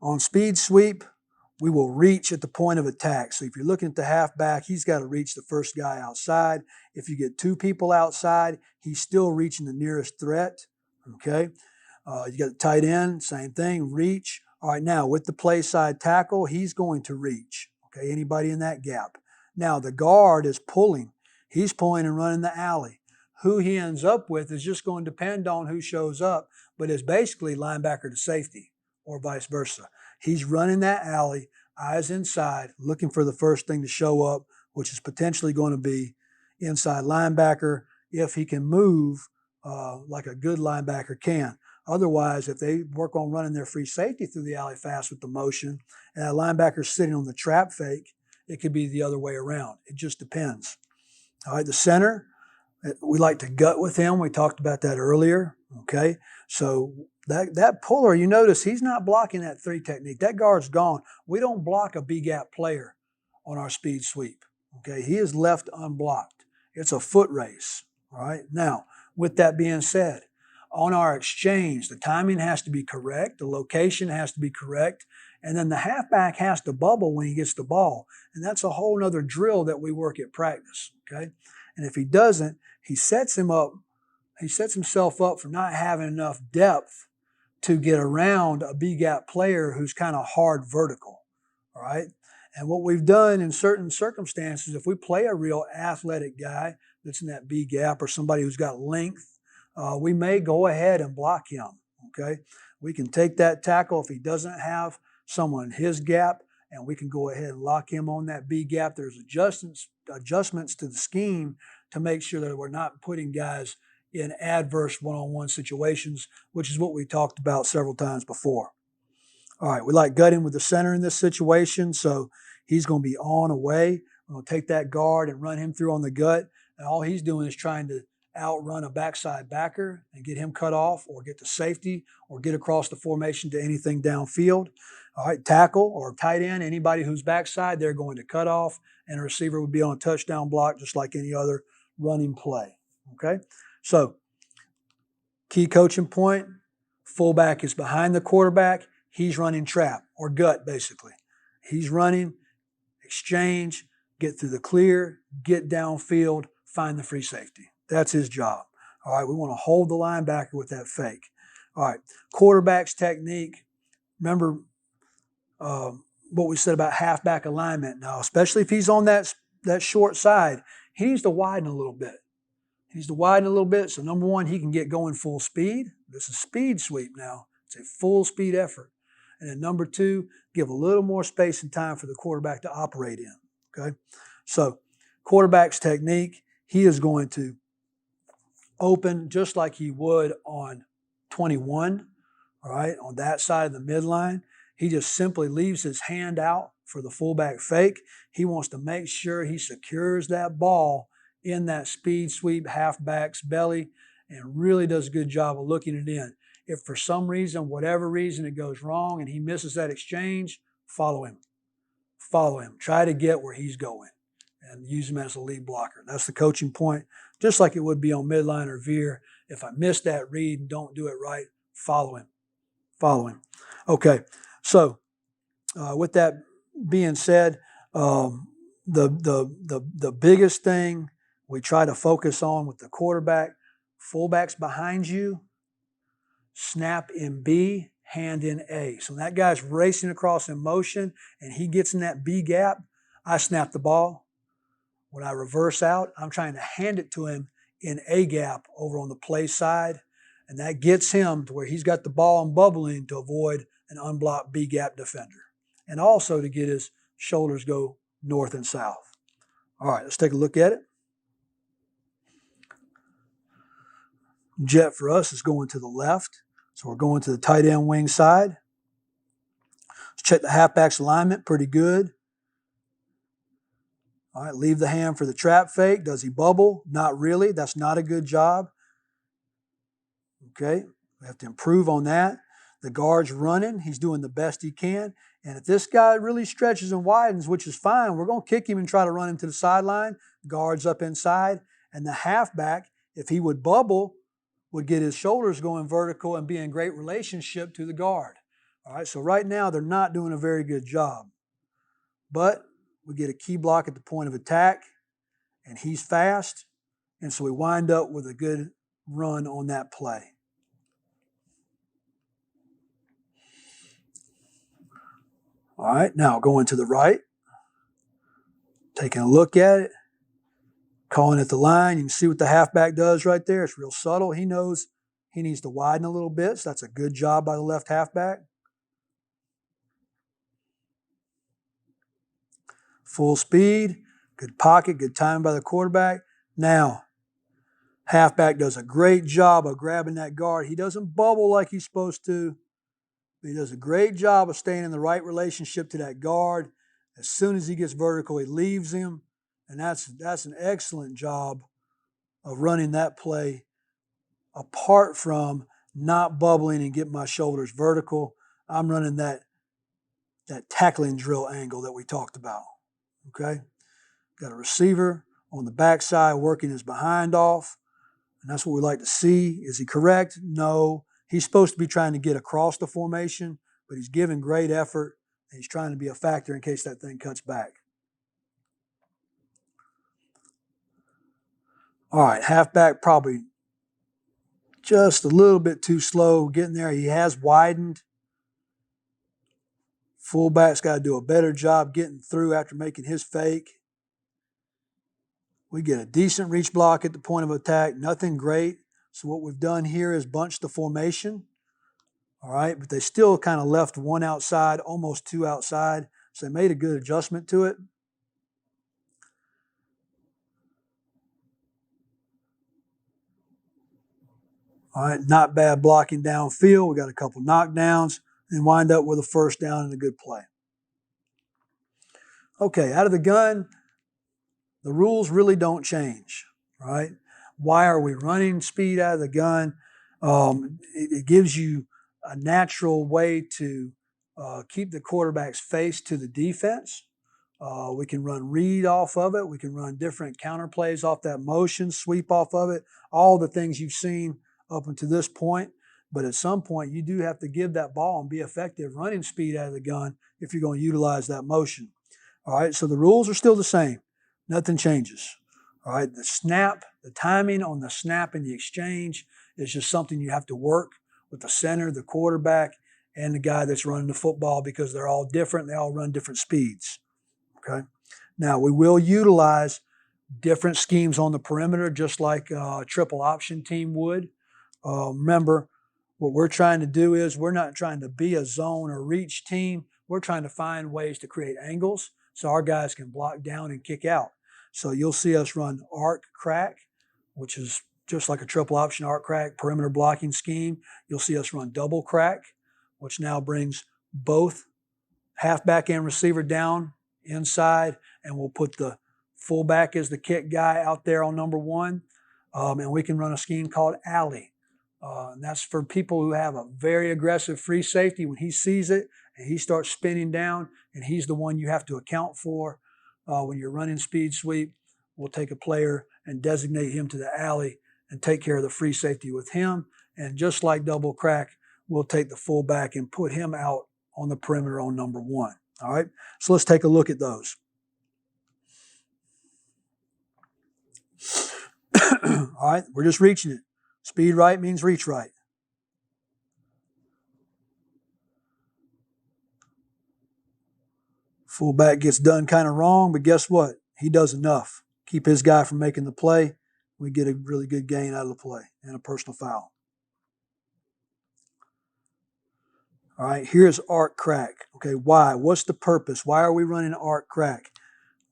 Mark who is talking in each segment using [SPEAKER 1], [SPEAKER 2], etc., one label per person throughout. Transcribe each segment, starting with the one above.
[SPEAKER 1] On speed sweep, we will reach at the point of attack. So if you're looking at the halfback, he's got to reach the first guy outside. If you get two people outside, he's still reaching the nearest threat. Okay. You got the tight end, same thing, reach. All right, now with the play side tackle, he's going to reach. Okay, anybody in that gap. Now the guard is pulling. He's pulling and running the alley. Who he ends up with is just going to depend on who shows up, but it's basically linebacker to safety or vice versa. He's running that alley, eyes inside, looking for the first thing to show up, which is potentially going to be inside linebacker if he can move like a good linebacker can. Otherwise, if they work on running their free safety through the alley fast with the motion and that linebacker's sitting on the trap fake, it could be the other way around. It just depends. All right, the center, we like to gut with him. We talked about that earlier. Okay, so that puller, you notice he's not blocking that three technique. That guard's gone. We don't block a B-gap player on our speed sweep. Okay, he is left unblocked. It's a foot race. All right, now, with that being said, on our exchange, the timing has to be correct, the location has to be correct, and then the halfback has to bubble when he gets the ball. And that's a whole other drill that we work at practice. Okay, and if he doesn't, he sets himself up for not having enough depth to get around a B-gap player who's kind of hard vertical, all right? And what we've done in certain circumstances, if we play a real athletic guy that's in that B-gap or somebody who's got length, we may go ahead and block him, okay? We can take that tackle if he doesn't have someone in his gap, and we can go ahead and lock him on that B-gap. There's adjustments to the scheme to make sure that we're not putting guys in adverse one-on-one situations, which is what we talked about several times before. All right, we like gutting with the center in this situation, so he's going to be on away. We're going to take that guard and run him through on the gut, and all he's doing is trying to outrun a backside backer and get him cut off or get to safety or get across the formation to anything downfield. All right, tackle or tight end, anybody who's backside, they're going to cut off, and a receiver would be on a touchdown block just like any other running play. Okay? So, key coaching point, fullback is behind the quarterback. He's running trap or gut, basically. He's running, exchange, get through the clear, get downfield, find the free safety. That's his job. All right, we want to hold the linebacker with that fake. All right, quarterback's technique. Remember what we said about halfback alignment. Now, especially if he's on that short side, he needs to widen a little bit. He needs to widen a little bit. So number one, he can get going full speed. This is speed sweep now. It's a full speed effort. And then number two, give a little more space and time for the quarterback to operate in. Okay? So quarterback's technique, he is going to open just like he would on 21, all right, on that side of the midline. He just simply leaves his hand out for the fullback fake. He wants to make sure he secures that ball in that speed sweep halfback's belly and really does a good job of looking it in. If for some reason, whatever reason, it goes wrong and he misses that exchange, follow him. Follow him. Try to get where he's going and use him as a lead blocker. That's the coaching point, just like it would be on midline or veer. If I miss that read and don't do it right, follow him. Follow him. Okay, so with that being said, the biggest thing we try to focus on with the quarterback, fullback's behind you, snap in B, hand in A. So when that guy's racing across in motion and he gets in that B gap, I snap the ball. When I reverse out, I'm trying to hand it to him in A gap over on the play side, and that gets him to where he's got the ball and bubbling to avoid an unblocked B gap defender, and also to get his shoulders go north and south. All right, let's take a look at it. Jet for us is going to the left, so we're going to the tight end wing side. Let's check the halfback's alignment, pretty good. All right, leave the hand for the trap fake. Does he bubble? Not really. That's not a good job. Okay, we have to improve on that. The guard's running. He's doing the best he can. And if this guy really stretches and widens, which is fine, we're going to kick him and try to run him to the sideline. Guard's up inside. And the halfback, if he would bubble, would get his shoulders going vertical and be in great relationship to the guard. All right, so right now they're not doing a very good job. But we get a key block at the point of attack, and he's fast, and so we wind up with a good run on that play. All right, now going to the right, taking a look at it, calling at the line. You can see what the halfback does right there. It's real subtle. He knows he needs to widen a little bit, so that's a good job by the left halfback. Full speed, good pocket, good timing by the quarterback. Now, halfback does a great job of grabbing that guard. He doesn't bubble like he's supposed to, but he does a great job of staying in the right relationship to that guard. As soon as he gets vertical, he leaves him, and that's an excellent job of running that play apart from not bubbling and getting my shoulders vertical. I'm running that tackling drill angle that we talked about. Okay? Got a receiver on the backside working his behind off, and that's what we like to see. Is he correct? No. He's supposed to be trying to get across the formation, but he's giving great effort, and he's trying to be a factor in case that thing cuts back. All right, halfback probably just a little bit too slow getting there. He has widened. Fullback's got to do a better job getting through after making his fake. We get a decent reach block at the point of attack, nothing great. So what we've done here is bunch the formation. All right, but they still kind of left one outside, almost two outside. So they made a good adjustment to it. All right, not bad blocking downfield. We got a couple knockdowns and wind up with a first down and a good play. Okay, out of the gun, the rules really don't change, right? Why are we running speed out of the gun? It gives you a natural way to keep the quarterback's face to the defense. We can run read off of it. We can run different counter plays off that motion, sweep off of it, all the things you've seen up until this point. But at some point, you do have to give that ball and be effective running speed out of the gun if you're going to utilize that motion. All right, so the rules are still the same. Nothing changes. All right, the snap, the timing on the snap and the exchange is just something you have to work with the center, the quarterback, and the guy that's running the football because they're all different. They all run different speeds. Okay. Now, we will utilize different schemes on the perimeter, just like a triple option team would. Remember, what we're trying to do is we're not trying to be a zone or reach team. We're trying to find ways to create angles so our guys can block down and kick out. So you'll see us run arc crack, which is just like a triple option arc crack perimeter blocking scheme. You'll see us run double crack, which now brings both halfback and receiver down inside, and we'll put the fullback as the kick guy out there on number one. And we can run a scheme called alley. And that's for people who have a very aggressive free safety. When he sees it and he starts spinning down, and he's the one you have to account for when you're running speed sweep, we'll take a player and designate him to the alley and take care of the free safety with him. And just like double crack, we'll take the fullback and put him out on the perimeter on number one. All right, so let's take a look at those. All right, we're just reaching it. Speed right means reach right. Fullback gets done kind of wrong, but guess what? He does enough. Keep his guy from making the play. We get a really good gain out of the play and a personal foul. All right, here's arc crack. Okay, why? What's the purpose? Why are we running arc crack?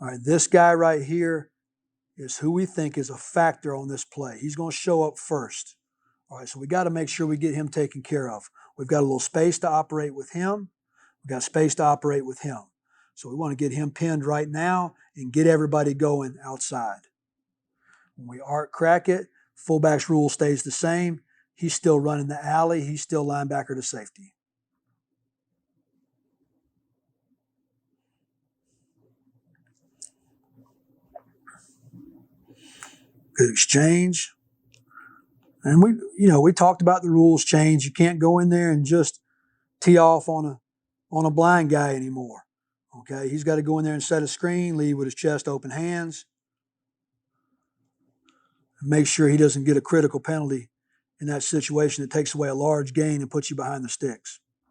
[SPEAKER 1] All right, this guy right here is who we think is a factor on this play. He's going to show up first. All right, so we got to make sure we get him taken care of. We've got a little space to operate with him. We've got space to operate with him. So we want to get him pinned right now and get everybody going outside. When we arc crack it, fullback's rule stays the same. He's still running the alley. He's still linebacker to safety. Good exchange. And we talked about the rules change. You can't go in there and just tee off on a blind guy anymore. Okay, he's got to go in there and set a screen, lead with his chest open hands, and make sure he doesn't get a critical penalty in that situation that takes away a large gain and puts you behind the sticks.